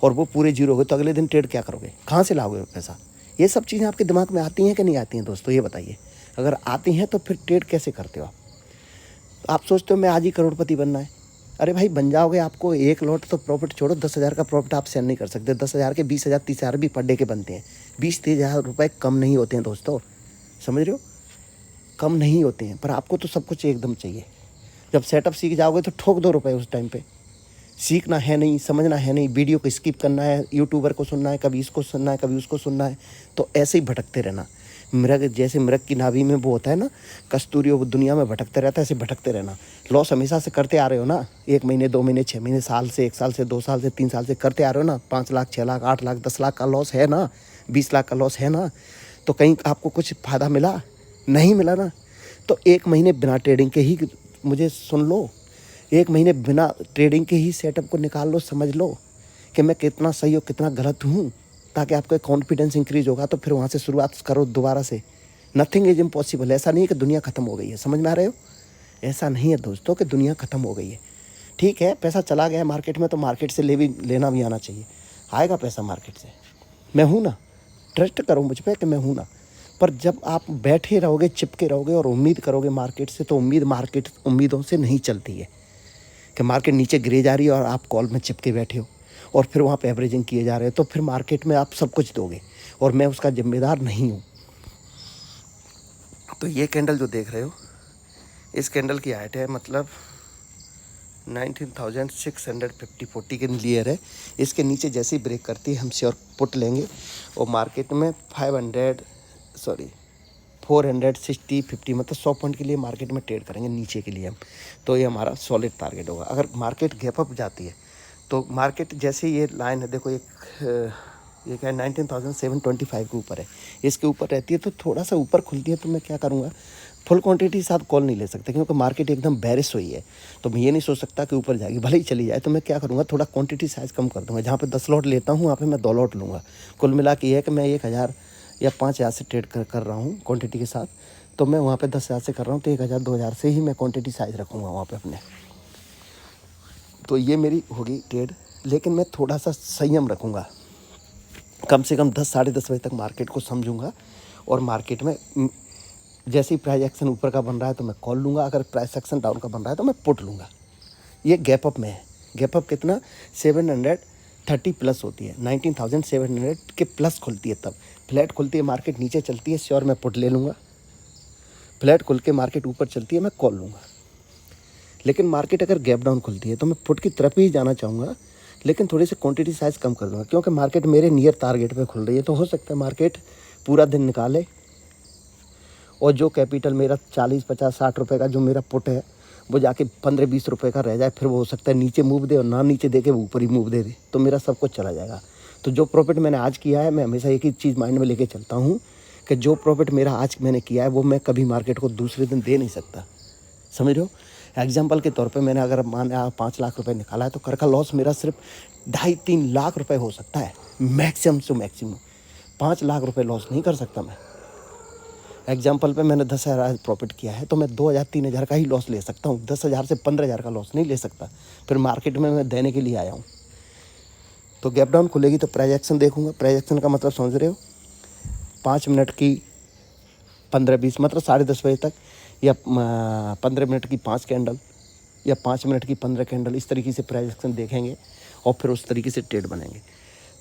और वो पूरे जीरो हो गए, तो अगले दिन ट्रेड क्या करोगे, कहाँ से लाओगे पैसा? ये सब चीज़ें आपके दिमाग में आती हैं कि नहीं आती हैं दोस्तों, ये बताइए। अगर आती हैं तो फिर ट्रेड कैसे करते हो आप सोचते हो मैं आज ही करोड़पति बनना है, अरे भाई बन जाओगे। आपको 1 लॉट तो प्रॉफिट छोड़ो, 10,000 का प्रॉफिट आप सेल नहीं कर सकते। 10,000 के 20,000 30,000 भी पर डे के बनते हैं। 20-30,000 रुपये कम नहीं होते हैं दोस्तों, समझ रहे हो, कम नहीं होते हैं। पर आपको तो सब कुछ एकदम चाहिए। जब सेटअप सीख जाओगे तो ठोक 2 रुपये उस टाइम पे। सीखना है नहीं, समझना है नहीं, वीडियो को स्किप करना है, यूट्यूबर को सुनना है, कभी इसको सुनना है, कभी उसको सुनना है, तो ऐसे ही भटकते रहना। मृग, जैसे मृग की नाभि में वो होता है ना कस्तूरी, वो दुनिया में भटकते रहता है, ऐसे भटकते रहना। लॉस हमेशा से करते आ रहे हो ना, 1 महीने 2 महीने 6 महीने, साल से 1 साल से 2 साल से 3 साल से करते आ रहे हो ना। 5 लाख 6 लाख 8 लाख 10 लाख का लॉस है ना, 20 लाख का लॉस है ना, तो कहीं आपको कुछ फ़ायदा मिला? नहीं मिला ना। तो 1 महीने बिना ट्रेडिंग के ही, मुझे सुन लो, 1 महीने बिना ट्रेडिंग के ही सेटअप को निकाल लो, समझ लो कि मैं कितना सही और कितना गलत हूँ, ताकि आपका कॉन्फिडेंस इंक्रीज होगा। तो फिर वहाँ से शुरुआत करो दोबारा से। Nothing is impossible. ऐसा नहीं है कि दुनिया ख़त्म हो गई है, समझ में आ रहे हो? ऐसा नहीं है दोस्तों कि दुनिया ख़त्म हो गई है। ठीक है, पैसा चला गया है मार्केट में, तो मार्केट से लेना भी आना चाहिए। आएगा पैसा मार्केट से, मैं हूँ ना, ट्रस्ट करो मुझ पर कि मैं हूँ ना। पर जब आप बैठे रहोगे, चिपके रहोगे और उम्मीद करोगे मार्केट से, तो मार्केट उम्मीदों से नहीं चलती है। कि मार्केट नीचे गिरे जा रही है और आप कॉल में चिपके बैठे हो और फिर वहाँ पे एवरेजिंग किए जा रहे हो, तो फिर मार्केट में आप सब कुछ दोगे और मैं उसका जिम्मेदार नहीं हूँ। तो ये कैंडल जो देख रहे हो, इस कैंडल की हाइट है मतलब 19,650 के लिए है। इसके नीचे जैसे ही ब्रेक करती है हम श्योर पुट लेंगे और मार्केट में 460 50 मतलब 100 पॉइंट के लिए मार्केट में ट्रेड करेंगे नीचे के लिए हम। तो ये हमारा सॉलिड टारगेट होगा। अगर मार्केट गैप अप जाती है तो मार्केट जैसे ये लाइन है, देखो ये क्या है 19,725 के ऊपर है, इसके ऊपर रहती है तो थोड़ा सा ऊपर खुलती है तो मैं क्या करूँगा, फुल क्वांटिटी के साथ कॉल नहीं ले सकते क्योंकि मार्केट एकदम बैरिश हुई है। तो मैं ये नहीं सोच सकता कि ऊपर जाएगी, भले ही चली जाए। तो मैं क्या करूँगा, थोड़ा क्वांटिटी साइज़ कम कर दूँगा। जहाँ पे 10 लॉट लेता हूँ वहाँ पे मैं 2 लॉट लूँगा। कुल मिला के ये है कि मैं 1,000 या 5,000 से ट्रेड कर रहा हूँ क्वांटिटी के साथ। तो मैं वहाँ पे 10,000 से कर रहा हूँ तो 1,000 2,000 से ही मैं क्वांटिटी साइज़ रखूँगा वहाँ पे अपने। तो ये मेरी होगी ट्रेड, लेकिन मैं थोड़ा सा संयम रखूँगा। कम से कम 10 साढ़े 10 बजे तक मार्केट को समझूंगा और मार्केट में जैसे ही प्राइस एक्शन ऊपर का बन रहा है तो मैं कॉल लूँगा, अगर प्राइस एक्शन डाउन का बन रहा है तो मैं पुट लूँगा। ये गैप अप में है। गैप अप कितना 730 प्लस होती है, 19,700 के प्लस खुलती है। तब फ्लैट खुलती है मार्केट नीचे चलती है, श्योर मैं पुट ले लूँगा। फ्लैट खुल के मार्केट ऊपर चलती है मैं कॉल लूँगा। लेकिन मार्केट अगर गैप डाउन खुलती है तो मैं पुट की तरफ ही जाना चाहूँगा, लेकिन थोड़ी सी क्वांटिटी साइज़ कम कर दूँगा क्योंकि मार्केट मेरे नियर टारगेट पे खुल रही है। तो हो सकता है मार्केट पूरा दिन निकाले और जो कैपिटल मेरा 40 50 60 रुपये का जो मेरा पुट है वो जाके 15 20 रुपये का रह जाए। फिर वो हो सकता है नीचे मूव दे और ना नीचे दे के वो ऊपर ही मूव दे तो मेरा सब कुछ चला जाएगा। तो जो प्रॉफिट मैंने आज किया है, मैं हमेशा एक ही चीज़ माइंड में लेके चलता हूँ कि जो प्रॉफिट मेरा आज मैंने किया है वो मैं कभी मार्केट को दूसरे दिन दे नहीं सकता। समझ रहे हो? एग्जाम्पल के तौर पे मैंने अगर मान 5 लाख रुपए निकाला है तो कर का लॉस मेरा सिर्फ 2.5-3 लाख रुपए हो सकता है, मैक्सिमम से मैक्सिमम। 5 लाख रुपए लॉस नहीं कर सकता मैं। एग्जाम्पल पे मैंने 10,000 प्रॉफिट किया है तो मैं 2,000-3,000 का ही लॉस ले सकता हूँ, 10,000 से 15,000 का लॉस नहीं ले सकता। फिर मार्केट में मैं देने के लिए आया हूँ। तो गैप डाउन खुलेगी तो प्राइस एक्शन देखूंगा। प्राइस एक्शन का मतलब समझ रहे हो, 5 मिनट की 15-20 मतलब 10:30 बजे तक, या 15 मिनट की 5 कैंडल या 5 मिनट की 15 कैंडल, इस तरीके से प्राइस एक्शन देखेंगे और फिर उस तरीके से ट्रेड बनेंगे।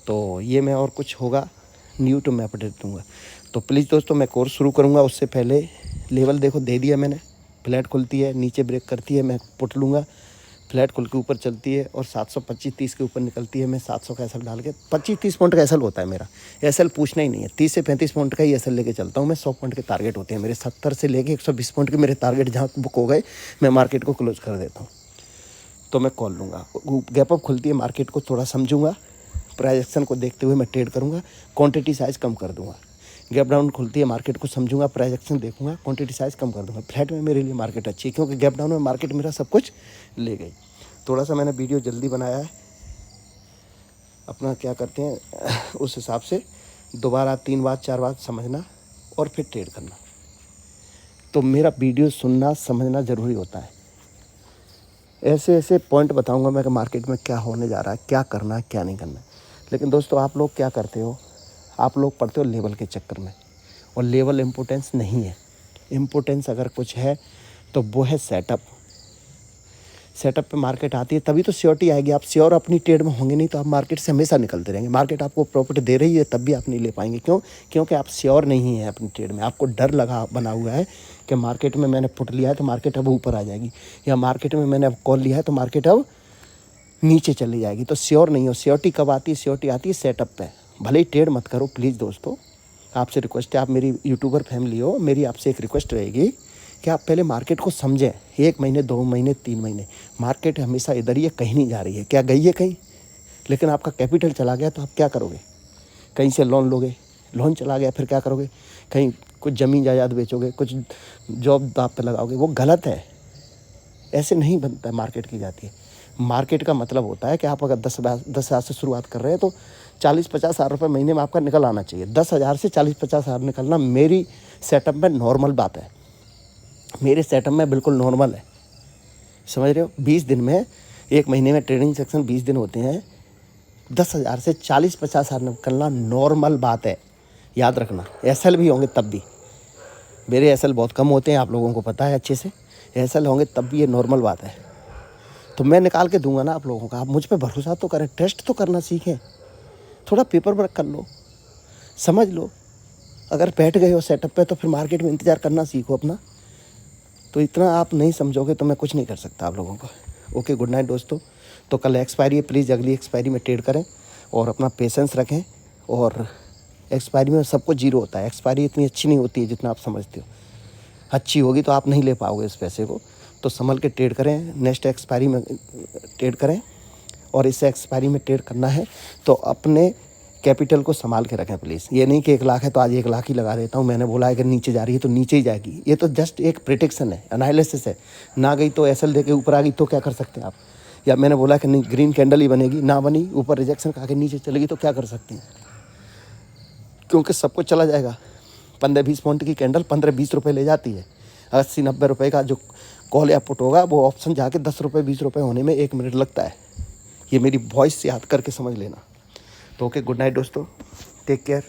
तो ये मैं और कुछ होगा न्यू तो मैं अपडेट दूंगा। तो प्लीज़ दोस्तों, मैं कोर्स शुरू करूंगा उससे पहले लेवल देखो दे दिया मैंने। फ्लैट खुलती है नीचे ब्रेक करती है मैं पुट लूँगा, फ्लैट खुल के ऊपर चलती है और 725-30 के ऊपर निकलती है, मैं 700 का एसएल डाल के 25-30 पॉइंट का एसएल होता है मेरा। एसएल पूछना ही नहीं है, 30 से 35 पॉइंट का ही एसएल लेके चलता हूँ मैं। 100 पॉइंट के टारगेट होते हैं मेरे, 70 से लेके 120 पॉइंट के मेरे टारगेट जहाँ बुक हो गए मैं मार्केट को क्लोज कर देता हूँ। तो मैं कॉल लूँगा। गैप अप खुलती है मार्केट को थोड़ा समझूंगा, प्राइस एक्शन को देखते हुए मैं ट्रेड करूँगा, क्वांटिटी साइज़ कम कर दूँगा। गैप डाउन खुलती है मार्केट को समझूंगा, प्राइस एक्शन देखूंगा, क्वांटिटी साइज़ कम कर दूँगा। फ्लैट में मेरे लिए मार्केट अच्छी है क्योंकि गैप डाउन में मार्केट मेरा सब कुछ ले गई। थोड़ा सा मैंने वीडियो जल्दी बनाया है, अपना क्या करते हैं उस हिसाब से दोबारा 3 बार 4 बार समझना और फिर ट्रेड करना। तो मेरा वीडियो सुनना समझना ज़रूरी होता है। ऐसे ऐसे पॉइंट बताऊंगा मैं कि मार्केट में क्या होने जा रहा है, क्या करना है क्या नहीं करना है। लेकिन दोस्तों आप लोग क्या करते हो, आप लोग पढ़ते हो लेवल के चक्कर में, और लेवल इम्पोर्टेंस नहीं है। इम्पोर्टेंस अगर कुछ है तो वो है सेटअप। सेटअप पे मार्केट आती है तभी तो श्योरिटी आएगी। आप श्योर अपनी ट्रेड में होंगे नहीं तो आप मार्केट से हमेशा निकलते रहेंगे। मार्केट आपको प्रॉफिट दे रही है तब भी आप नहीं ले पाएंगे। क्यों? क्योंकि आप श्योर नहीं हैं अपनी ट्रेड में। आपको डर लगा बना हुआ है कि मार्केट में मैंने पुट लिया है तो मार्केट अब ऊपर आ जाएगी, या मार्केट में मैंने अब कॉल लिया है तो मार्केट अब नीचे चली जाएगी। तो श्योर नहीं हो। श्योरिटी कब आती है? श्योरिटी आती है सेटअप पे। भले ही ट्रेड मत करो प्लीज़ दोस्तों, आपसे रिक्वेस्ट है, आप मेरी यूट्यूबर फैमिली हो, मेरी आपसे एक रिक्वेस्ट रहेगी कि आप पहले मार्केट को समझें। 1 महीने 2 महीने 3 महीने मार्केट हमेशा इधर ही है, कहीं नहीं जा रही है। क्या गई है कहीं? लेकिन आपका कैपिटल चला गया तो आप क्या करोगे? कहीं से लोन लोगे, लोन चला गया फिर क्या करोगे? कहीं कुछ ज़मीन जायदाद बेचोगे, कुछ जॉब दाव पे लगाओगे। वो गलत है, ऐसे नहीं बनता है। मार्केट की जाती है। मार्केट का मतलब होता है कि आप अगर 10,000 से शुरुआत कर रहे हैं तो 40-50 हज़ार रुपये महीने में आपका निकल आना चाहिए। 10,000 से 40-50 हज़ार निकलना मेरी सेटअप में नॉर्मल बात है। मेरे सेटअप में बिल्कुल नॉर्मल है, समझ रहे हो? 20 दिन में, 1 महीने में ट्रेडिंग सेक्शन 20 दिन होते हैं। 10,000 से 40-50 हज़ार निकलना नॉर्मल बात है, याद रखना। एसएल भी होंगे तब भी, मेरे एसएल बहुत कम होते हैं, आप लोगों को पता है अच्छे से। एसएल होंगे तब भी ये नॉर्मल बात है। तो मैं निकाल के दूंगा ना आप लोगों का। आप मुझ पर भरोसा तो करें, टेस्ट तो करना सीखें, थोड़ा पेपर वर्क कर लो, समझ लो। अगर बैठ गए हो सेटअप पे तो फिर मार्केट में इंतज़ार करना सीखो अपना। तो इतना आप नहीं समझोगे तो मैं कुछ नहीं कर सकता आप लोगों को। ओके, गुड नाइट दोस्तों। तो कल एक्सपायरी है, प्लीज़ अगली एक्सपायरी में ट्रेड करें और अपना पेशेंस रखें और एक्सपायरी में सबको जीरो होता है। एक्सपायरी इतनी अच्छी नहीं होती है जितना आप समझते हो। अच्छी होगी तो आप नहीं ले पाओगे इस पैसे को। तो संभल के ट्रेड करें, नेक्स्ट एक्सपायरी में ट्रेड करें। और इससे एक्सपायरी में ट्रेड करना है तो अपने कैपिटल को संभाल के रखें प्लीज़। ये नहीं कि 1 लाख है तो आज 1 लाख ही लगा देता हूँ, मैंने बोला है कि नीचे जा रही है तो नीचे ही जाएगी। ये तो जस्ट एक प्रिडिक्शन है, एनालिसिस है। ना गई तो एसएल दे के ऊपर आ गई तो क्या कर सकते हैं आप? या मैंने बोला कि नहीं ग्रीन कैंडल ही बनेगी, ना बनी ऊपर रिजेक्शन खा के नीचे चलेगी तो क्या कर सकते हैं? क्योंकि सब कुछ चला जाएगा। 15-20 पॉइंट की कैंडल 15-20 रुपये ले जाती है। 80-90 रुपये का जो कॉल या पुट होगा वो ऑप्शन जाके 10 रुपये 20 रुपये होने में 1 मिनट लगता है। ये मेरी वॉइस से याद करके समझ लेना। तो ओके, गुड नाइट दोस्तों, टेक केयर।